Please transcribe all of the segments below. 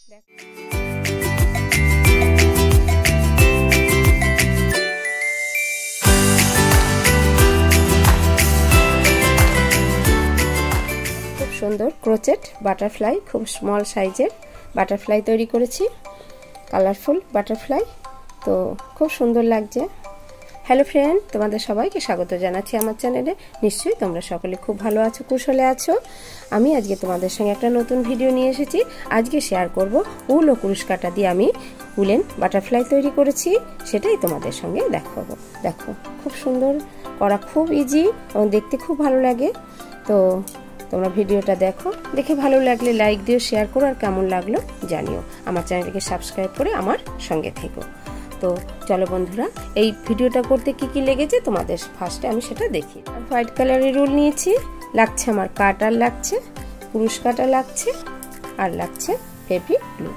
খুব সুন্দর crochet butterfly, খুব স্মল সাইজের বাটারফ্লাই তৈরি করেছি, কালারফুল বাটারফ্লাই। তো খুব সুন্দর লাগছে। হ্যালো ফ্রেন্ড, তোমাদের সবাইকে স্বাগত জানাচ্ছি আমার চ্যানেলে। নিশ্চয়ই তোমরা সকলে খুব ভালো আছো, কুশলে আছো। আমি আজকে তোমাদের সঙ্গে একটা নতুন ভিডিও নিয়ে এসেছি। আজকে শেয়ার করব উল ও কুরুশ কাঁটা দিয়ে আমি উলেন বাটারফ্লাই তৈরি করেছি, সেটাই তোমাদের সঙ্গে দেখাবো। দেখো খুব সুন্দর করা, খুব ইজি এবং দেখতে খুব ভালো লাগে। তো তোমরা ভিডিওটা দেখো, দেখে ভালো লাগলে লাইক দিও, শেয়ার করো, আর কেমন লাগলো জানিও। আমার চ্যানেলটিকে সাবস্ক্রাইব করে আমার সঙ্গে থেকো। তো চলো বন্ধুরা, এই ভিডিওটা করতে কি কি লেগেছে তোমাদের ফার্স্টে আমি সেটা দেখি। হোয়াইট কালারের রুল নিয়েছি, লাগছে আমার কাটার, লাগছে কুরুশ কাঁটা, লাগছে আর লাগছে ফেভি গ্লু।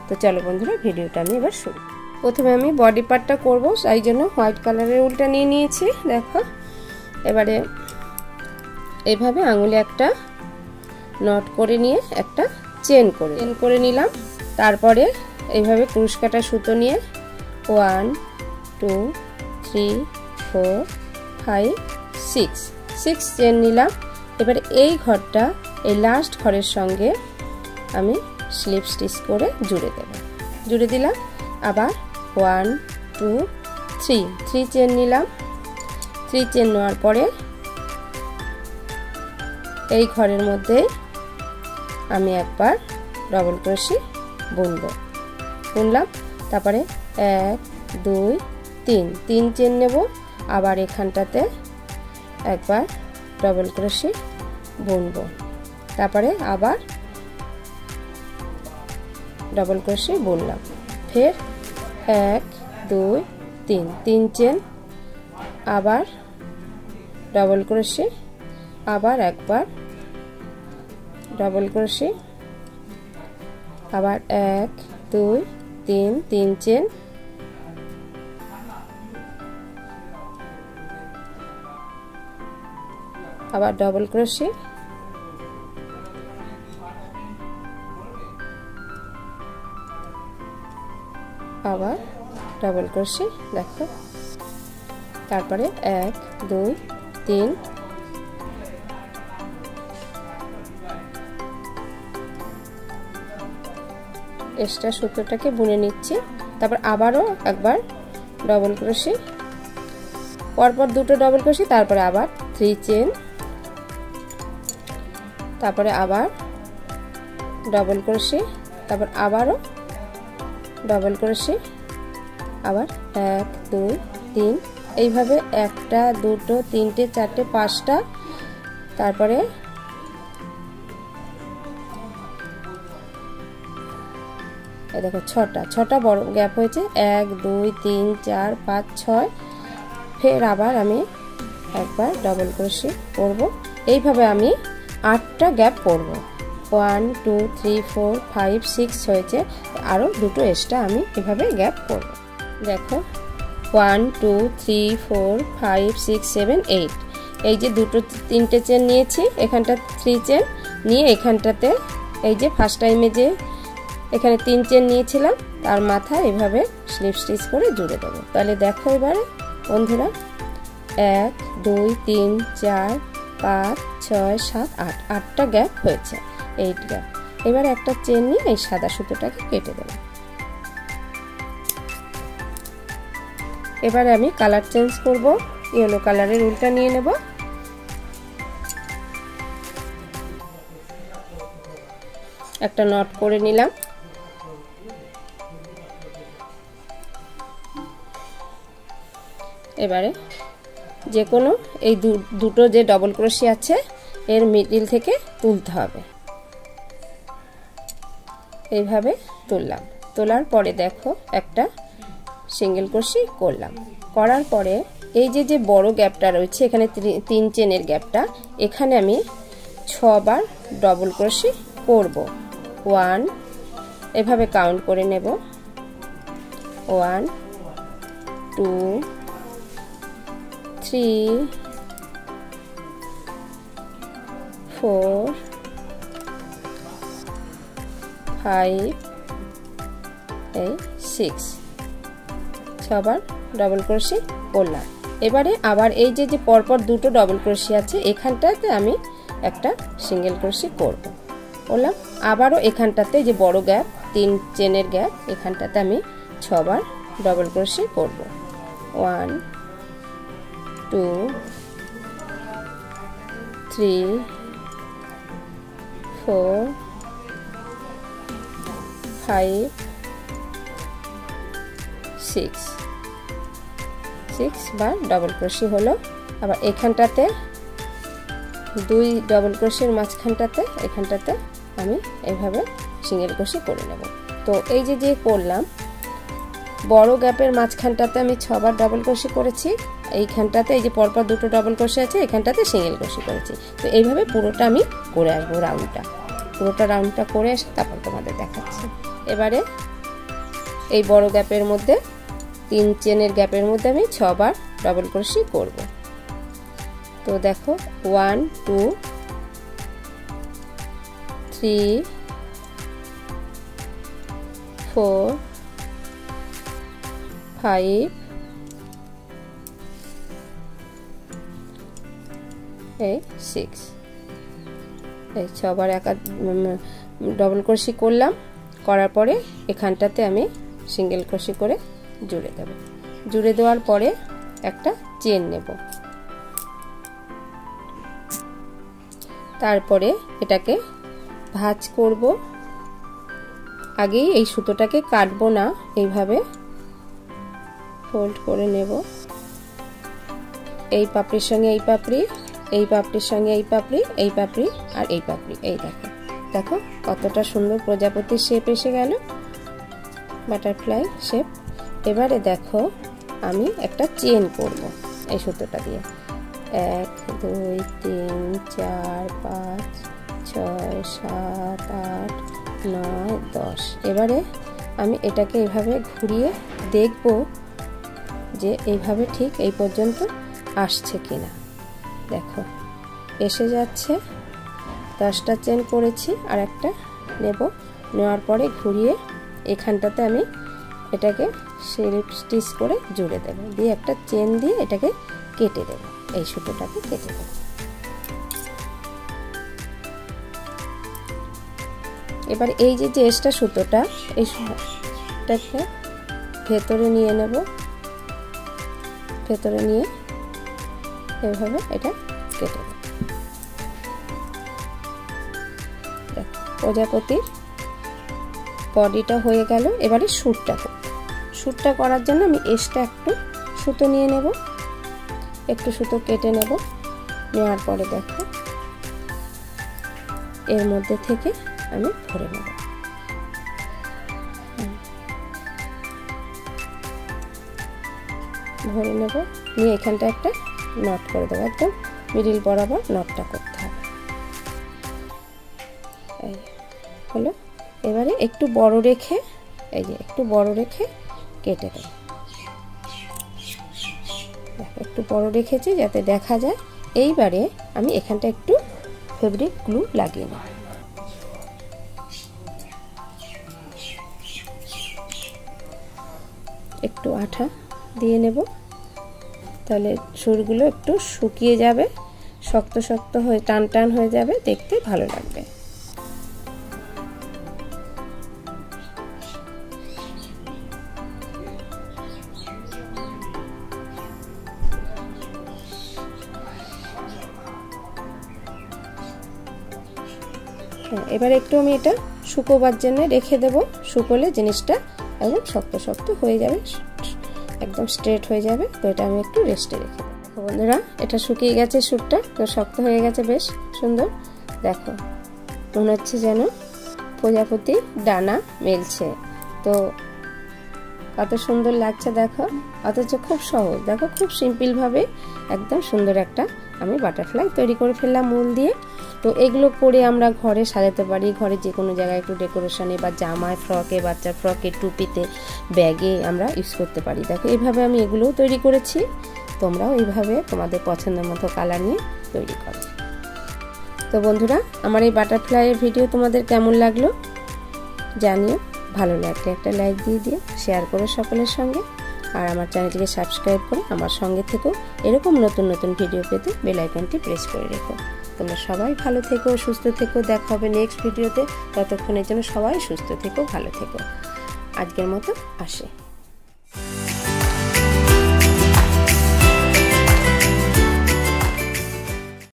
তো চলো বন্ধুরা, ভিডিওটা আমি এবার শুরু। প্রথমে আমি বডি পার্টটা করব, তাই জন্য হোয়াইট কালারের উলটা নিয়ে নিয়েছি। দেখো এবারে এইভাবে আঙুলে একটা নট করে নিয়ে একটা চেন করে নিলাম। তারপরে এইভাবে কুরুশ কাঁটা সুতো নিয়ে 1 2 3 4 5 6 চেন নিলাম। এবারে এই ঘরটা, এই লাস্ট ঘরের সঙ্গে আমি স্লিপ স্টিচ করে জুড়ে দিলাম। আবার 1 2 3 চেন নিলাম। 3 চেন নেওয়ার পরে এই ঘরের মধ্যে আমি একবার ডবল ক্রোশি বুনলাম। তারপরে 1 2 3 চেন নেব। আবার এখানটাতে একবার ডবল ক্রোশি বুনবো। তারপরে আবার ডবল ক্রোশি বুনলাম। ফের 1 2 3 চেন, আবার ডবল ক্রোশি, আবার একবার ডবল ক্রোশি, আবার 1 2 3 চেন, আবার ডবল ক্রোশি, আবার ডবল ক্রোশি। দেখো তারপরে 1 2 3 এক্সট্রা সুতোটাকে বুনে নিচ্ছি। তারপর আবারও একবার ডবল ক্রোশি, পরপর দুটো ডবল ক্রোশি, তারপরে আবার 3 চেন, তারপরে আবার ডবল ক্রোশি, তারপর আবারও ডবল ক্রোশি, আবার 1 2 3, এইভাবে 1টা 2টো 3টে 4টে 5টা, তারপরে এই দেখো 6টা বড় গ্যাপ হয়েছে। 1 2 3 4 5 6। ফের আবার আমি একবার ডবল ক্রোশি করব। এইভাবে আমি 8টা গ্যাপ করব। 1 2 3 4 5 6 হয়েছে, আরও দুটো এক্সট্রা আমি এভাবে গ্যাপ করব। দেখো 1 2 3 4 5 6 7 8, এই যে দুটো 3টে চেন নিয়েছি, এখানটা 3 চেন নিয়ে এখানটাতে এই যে ফার্স্ট টাইমে যে এখানে 3 চেন নিয়েছিলাম, তার মাথায় এভাবে স্লিপ স্টিচ করে জুড়ে দেবো। তাহলে দেখো এবারে বন্ধুরা, 1 2 3 4 5 6 7 8, 8টা গ্যাপ হয়েছে, 8 গ্যাপ। এবার একটা চেন নিয়ে এই সাদা সুতোটাকে কেটে দেবো। এবারে আমি কালার চেঞ্জ করব, ইয়েলো কালারের উলটা নিয়ে নেব। একটা নট করে নিলাম। এবারে যে কোনো এই দুটো যে ডবল ক্রোশি আছে এর মিডল থেকে তুলতে হবে। এইভাবে তুললাম। তোলার পরে দেখো একটা সিঙ্গেল ক্রোশি করলাম। করার পরে এই যে বড় গ্যাপটা রয়েছে, এখানে 3 চেনের গ্যাপটা, এখানে আমি 6 বার ডবল ক্রোশি করব। 1, এভাবে কাউন্ট করে নেব। 1 2 3 4 5 এই 6 6বার ডবল ক্রোশে করলাম। এবারে আবার এই যে পরপর দুটো ডবল ক্রোশে আছে এখানটাতে আমি একটা সিঙ্গেল ক্রোশে করব। করলাম আবারও এখানটাতে যে বড় গ্যাপ 3 চেনের গ্যাপ এখানটাতে আমি 6বার ডবল ক্রোশে করব। 1 2 3 4 5 6 বার ডবল ক্রোশে হলো। আবার এখানটাতে 2 ডবল ক্রোশের মাঝখানটাতে এখানটাতে আমি এইভাবে সিঙ্গেল ক্রোশে করে নেব। তো এই যে করলাম বড় গ্যাপের মাঝখানটাতে আমি 6বার ডবল ক্রোশে করেছি, এইখানটাতে এই যে পরপর দুটো ডবল ক্রোশে আছে এখানটাতে সিঙ্গেল ক্রোশে করেছি। তো এইভাবে পুরোটা আমি করে আসবো, পুরোটা রাউন্ডটা করে এসে তারপর তোমাদের দেখাচ্ছি। এবারে এই বড় গ্যাপের মধ্যে 3 চেনের গ্যাপের মধ্যে আমি 6বার ডবল ক্রোশে করব। তো দেখো 1 2 3 4 5 6 এই 6বার ডবল ক্রোশে করলাম। করার পরে এখানটাতে আমি সিঙ্গেল ক্রোশে করে জুড়ে দেব। জুড়ে দেওয়ার পরে একটা চেন নেব, তারপরে এটাকে ভাঁজ করব। আগেই এই সুতোটাকে কাটবো না, এইভাবে ফোল্ড করে নেব। এই পাপড়ির সঙ্গে এই পাপড়ি, এই পাপড়ির সঙ্গে এই পাপড়ি, এই পাপড়ি আর এই পাপড়ি। এই দেখো দেখো কতটা সুন্দর প্রজাপতির শেপ এসে গেল, বাটারফ্লাই শেপ। এবারে দেখো আমি একটা চেন করব এই সুতোটা দিয়ে। 1 2 3 4 5 6 7 8 9 10। এবারে আমি এটাকে এইভাবে ঘুরিয়ে দেখব যে এইভাবে ঠিক এই পর্যন্ত আসছে কিনা। দেখো এসে যাচ্ছে। 10টা চেন করেছি, আর একটা নেব। নেওয়ার পরে ঘুরিয়ে এখানটাতে আমি এটাকে স্লিপ স্টিচ করে জুড়ে দেব, দিয়ে একটা চেন দিয়ে এটাকে কেটে দেব, এই সুতোটাকে কেটে দেব। এবার এই যে এক্সট্রা সুতোটা এই সুতোটাকে ভেতরে নিয়ে নেব, ভেতরে নিয়ে এইভাবে এটা কেটে দেব। প্রজাপতির বডিটা হয়ে গেল। এবারে শ্যুটটা করার জন্য আমি এক্সট্রা একটু সুতো নিয়ে নেব, একটু সুতো কেটে নেব। নেওয়ার পরে দেখো এর মধ্যে থেকে আমি ভরে নেব। ভরে নেব, নিয়ে এখানটা একটা নট করে দেবো, একদম মিডিল বরাবর নটটা করতে হবে। এই হলো। এবারে একটু বড় রেখে, এই যে একটু বড় রেখে কেটে দেব। একটু বড় রেখেছি যাতে দেখা যায়। এইবারে আমি এখানটা একটু ফেব্রিক গ্লু লাগিয়ে নেব। একটু আঠা দিয়ে নেব, তাহলে সুরগুলো একটু শুকিয়ে যাবে, শক্ত শক্ত হয়ে টান টান হয়ে যাবে, দেখতে ভালো লাগবে। এবার একটু আমি এটা শুকোবার জন্য রেখে দেব। শুকোলে জিনিসটা একদম শক্ত শক্ত হয়ে যাবে, একদম স্ট্রেট হয়ে যাবে। তো এটা আমি একটু রেস্টে রেখে দেবো। বন্ধুরা এটা শুকিয়ে গেছে, সুরটা তো শক্ত হয়ে গেছে, বেশ সুন্দর। দেখো মনে হচ্ছে যেন প্রজাপতি ডানা মেলছে, তো কত সুন্দর লাগছে দেখো। অথচ খুব সহজ, দেখো খুব সিম্পল ভাবে একদম সুন্দর একটা আমি বাটারফ্লাই তৈরি করে ফেললাম উল দিয়ে। তো এগুলো করে আমরা ঘরে সাজাতে পারি, ঘরে যে কোনো জায়গায় একটু ডেকোরেশনে বা জামায়, ফ্রকে, বাচ্চার ফ্রকে, টুপিতে, ব্যাগে আমরা ইউজ করতে পারি। দেখো এইভাবে আমি এগুলোও তৈরি করেছি, তোমরাও এইভাবে তোমাদের পছন্দের মতো কালার নিয়ে তৈরি করো। তো বন্ধুরা আমার এই বাটারফ্লাইয়ের ভিডিও তোমাদের কেমন লাগলো জানিও। ভালো লাগলে একটা লাইক দিয়ে দিও, শেয়ার করো সকলের সঙ্গে। আর আমার চ্যানেলটিকে সাবস্ক্রাইব করে আমার সঙ্গে থেকো। এরকম নতুন নতুন ভিডিও পেতে বেল আইকনটি প্রেস করে রেখো। তোমরা সবাই ভালো থেকো, সুস্থ থেকো। দেখা হবে নেক্সট ভিডিওতে। ততক্ষণের জন্য সবাই সুস্থ থেকো, ভালো থেকো। আজকের মতো আসে।